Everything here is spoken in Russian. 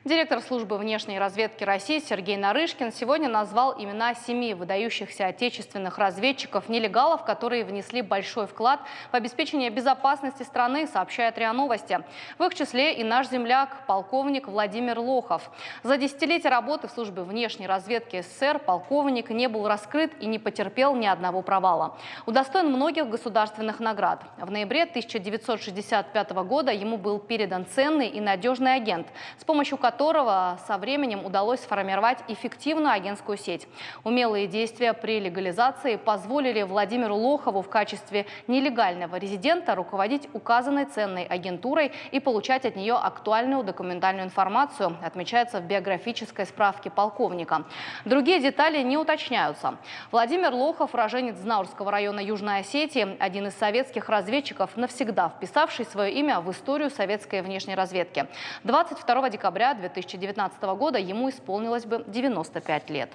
Директор службы внешней разведки России Сергей Нарышкин сегодня назвал имена 7 выдающихся отечественных разведчиков-нелегалов, которые внесли большой вклад в обеспечение безопасности страны, сообщает РИА Новости. В их числе и наш земляк, полковник Владимир Лохов. За десятилетия работы в службе внешней разведки СССР полковник не был раскрыт и не потерпел ни одного провала. Удостоен многих государственных наград. В ноябре 1965 года ему был передан ценный и надежный агент, с помощью которого со временем удалось сформировать эффективную агентскую сеть. Умелые действия при легализации позволили Владимиру Лохову в качестве нелегального резидента руководить указанной ценной агентурой и получать от нее актуальную документальную информацию, отмечается в биографической справке полковника. Другие детали не уточняются. Владимир Лохов, уроженец Знаурского района Южной Осетии, один из советских разведчиков, навсегда вписавший свое имя в историю советской внешней разведки. 22 декабря 2019 года ему исполнилось бы 95 лет.